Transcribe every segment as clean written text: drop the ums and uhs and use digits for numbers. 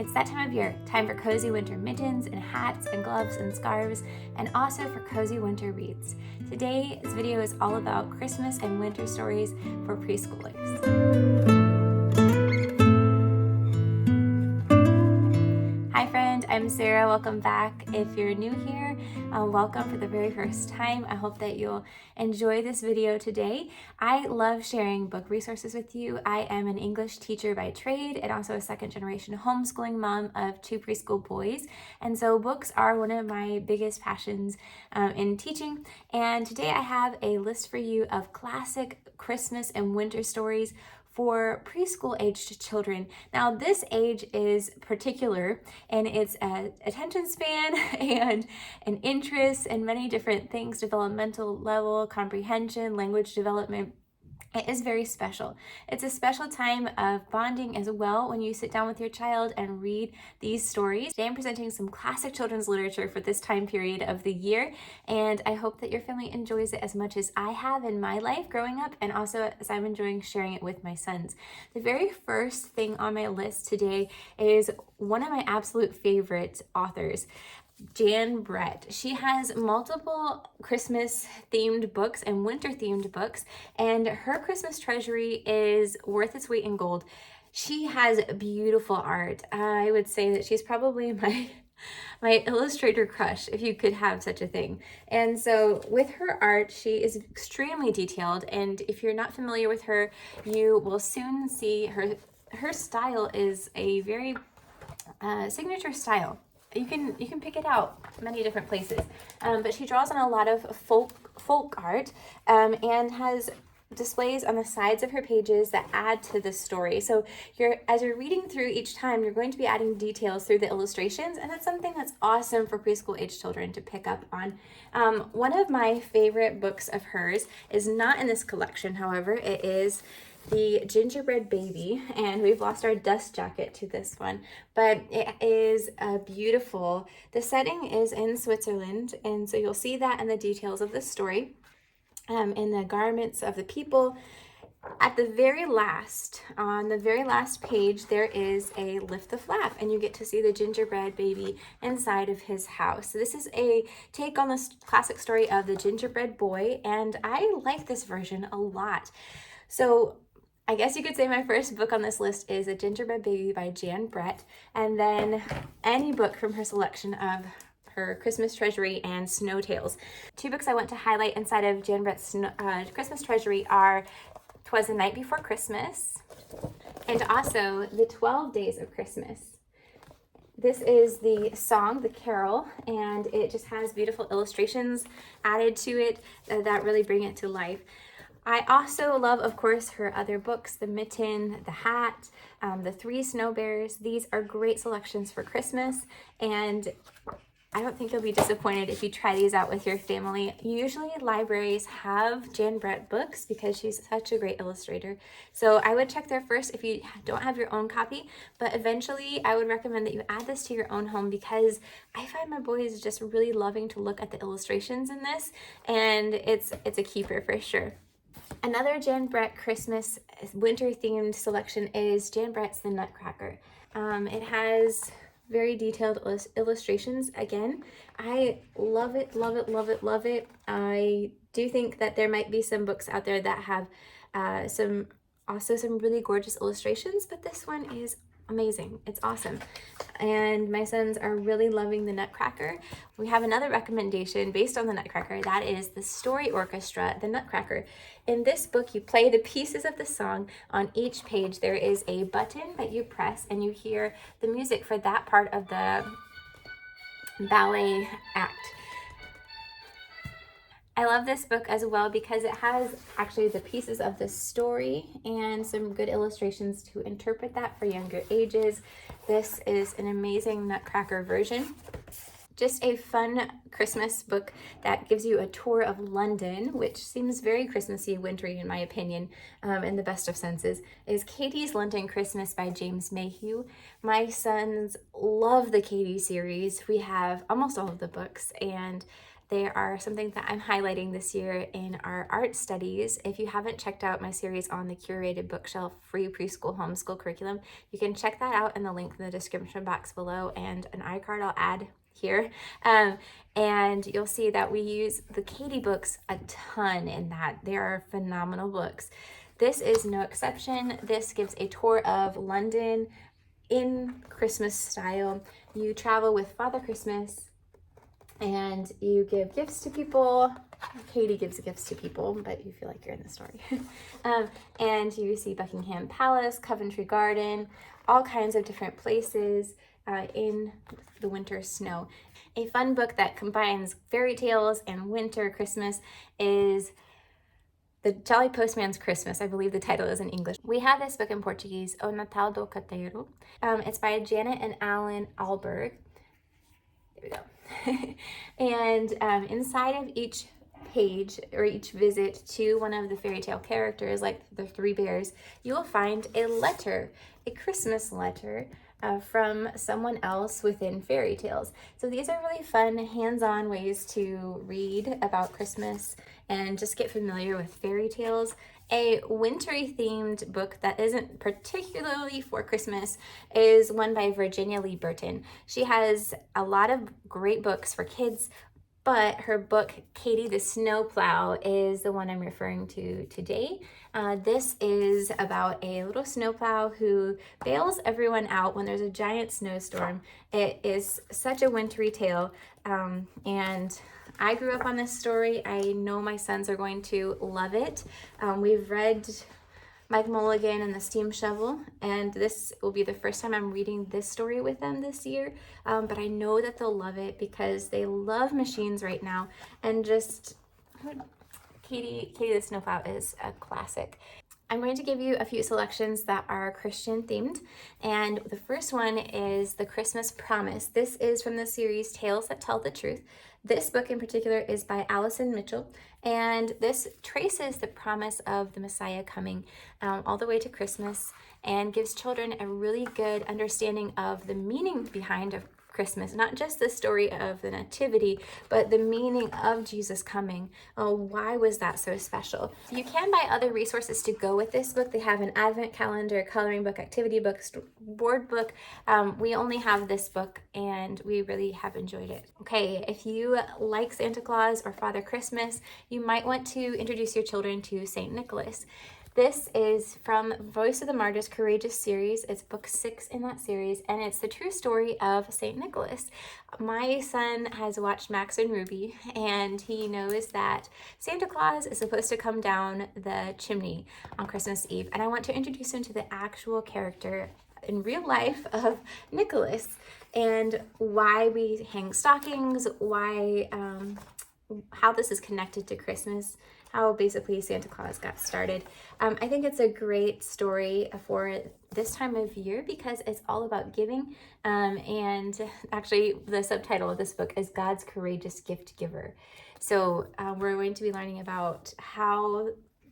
It's that time of year, time for cozy winter mittens and hats and gloves and scarves, and also for cozy winter wreaths. Today's video is all about Christmas and winter stories for preschoolers. Hi friend, I'm Sarah. Welcome back. If you're new here, welcome for the very first time. I hope that you'll enjoy this video today. I love sharing book resources with you. I am an English teacher by trade and also a second generation homeschooling mom of 2 preschool boys. And so books are one of my biggest passions in teaching. And today I have a list for you of classic Christmas and winter stories for preschool aged children. Now this age is particular in its attention span and an interest in many different things, developmental level, comprehension, language development. It is very special. It's a special time of bonding as well when you sit down with your child and read these stories. Today I'm presenting some classic children's literature for this time period of the year, and I hope that your family enjoys it as much as I have in my life growing up, and also as I'm enjoying sharing it with my sons. The very first thing on my list today is one of my absolute favorite authors, Jan Brett. She has multiple Christmas themed books and winter themed books, and her Christmas treasury is worth its weight in gold. She has beautiful art. I would say that she's probably my illustrator crush, if you could have such a thing. And so with her art, she is extremely detailed, and if you're not familiar with her, you will soon see her style is a very signature style. You can pick it out many different places, but she draws on a lot of folk art and has displays on the sides of her pages that add to the story. So as you're reading through each time, you're going to be adding details through the illustrations, and that's something that's awesome for preschool age children to pick up on. One of my favorite books of hers is not in this collection, however. It is The Gingerbread Baby, and we've lost our dust jacket to this one, but it is beautiful. The setting is in Switzerland, and so you'll see that in the details of the story, in the garments of the people. At the very last, on the very last page, there is a lift the flap, and you get to see the gingerbread baby inside of his house. So this is a take on the classic story of the gingerbread boy, and I like this version a lot. So I guess you could say my first book on this list is A Gingerbread Baby by Jan Brett, and then any book from her selection of her Christmas Treasury and Snow Tales. 2 books I want to highlight inside of Jan Brett's Christmas Treasury are 'Twas the Night Before Christmas and also The 12 Days of Christmas. This is the song, the carol, and it just has beautiful illustrations added to it that really bring it to life. I also love, of course, her other books, The Mitten, The Hat, The 3 Snow Bears. These are great selections for Christmas, and I don't think you'll be disappointed if you try these out with your family. Usually libraries have Jan Brett books because she's such a great illustrator. So I would check there first if you don't have your own copy, but eventually I would recommend that you add this to your own home because I find my boys just really loving to look at the illustrations in this, and it's a keeper for sure. Another Jan Brett Christmas winter themed selection is Jan Brett's The Nutcracker. It has very detailed illustrations. Again, I love it, love it, love it, love it. I do think that there might be some books out there that have some really gorgeous illustrations, but this one is amazing. It's awesome. And my sons are really loving The Nutcracker. We have another recommendation based on The Nutcracker. That is the Story Orchestra, The Nutcracker. In this book, you play the pieces of the song. On each page, there is a button that you press, and you hear the music for that part of the ballet act. I love this book as well because it has actually the pieces of the story and some good illustrations to interpret that for younger ages. This is an amazing Nutcracker version. Just a fun Christmas book that gives you a tour of London, which seems very Christmassy, wintry in my opinion, in the best of senses, is Katie's London Christmas by James Mayhew. My sons love the Katie series. We have almost all of the books, and They are something that I'm highlighting this year in our art studies. If you haven't checked out my series on the Curated Bookshelf free preschool homeschool curriculum, you can check that out in the link in the description box below, and an iCard I'll add here. And you'll see that we use the Katie books a ton in that. They are phenomenal books. This is no exception. This gives a tour of London in Christmas style. You travel with Father Christmas and you give gifts to people. Katie gives gifts to people, but you feel like you're in the story. And you see Buckingham Palace, Coventry Garden, all kinds of different places in the winter snow. A fun book that combines fairy tales and winter Christmas is The Jolly Postman's Christmas. I believe the title is in English. We have this book in Portuguese, O Natal do Cateiro. It's by Janet and Alan Alberg. There we go. And inside of each page or each visit to one of the fairy tale characters, like the three bears, you will find a letter, a Christmas letter from someone else within fairy tales. So these are really fun, hands-on ways to read about Christmas and just get familiar with fairy tales. A wintry themed book that isn't particularly for Christmas is one by Virginia Lee Burton. She has a lot of great books for kids, but her book, Katie the Snowplow, is the one I'm referring to today. This is about a little snowplow who bails everyone out when there's a giant snowstorm. It is such a wintry tale, and I grew up on this story. I know my sons are going to love it. We've read Mike Mulligan and the Steam Shovel, and this will be the first time I'm reading this story with them this year, but I know that they'll love it because they love machines right now, and just Katie the Snowplow is a classic. I'm going to give you a few selections that are Christian themed, and the first one is The Christmas Promise. This is from the series Tales That Tell the Truth. This book in particular is by Allison Mitchell, and this traces the promise of the Messiah coming all the way to Christmas, and gives children a really good understanding of the meaning behind of Christmas, not just the story of the nativity, but the meaning of Jesus coming. Why was that so special? You can buy other resources to go with this book. They have an advent calendar, coloring book, activity book, board book. We only have this book and we really have enjoyed it. Okay, if you like Santa Claus or Father Christmas, you might want to introduce your children to St. Nicholas. This is from Voice of the Martyrs Courageous series. It's book 6 in that series, and it's the true story of St. Nicholas. My son has watched Max and Ruby, and he knows that Santa Claus is supposed to come down the chimney on Christmas Eve, and I want to introduce him to the actual character in real life of Nicholas, and why we hang stockings, why, how this is connected to Christmas, how basically Santa Claus got started. I think it's a great story for this time of year because it's all about giving. And actually the subtitle of this book is God's Courageous Gift Giver. So we're going to be learning about how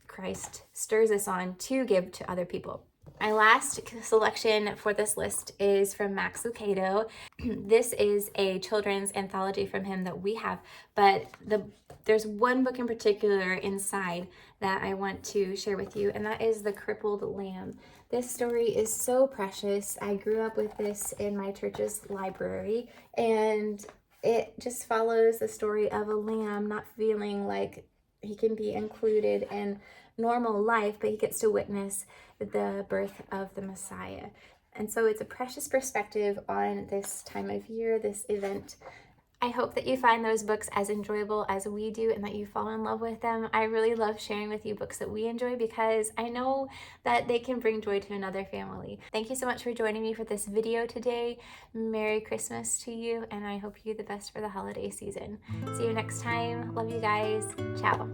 Christ stirs us on to give to other people. My last selection for this list is from Max Lucado. This is a children's anthology from him that we have, but there's one book in particular inside that I want to share with you, and that is The Crippled Lamb. This story is so precious. I grew up with this in my church's library, and it just follows the story of a lamb not feeling like he can be included in normal life, but he gets to witness the birth of the Messiah. And so it's a precious perspective on this time of year, this event. I hope that you find those books as enjoyable as we do and that you fall in love with them. I really love sharing with you books that we enjoy because I know that they can bring joy to another family. Thank you so much for joining me for this video today. Merry Christmas to you, and I hope you the best for the holiday season. See you next time. Love you guys. Ciao.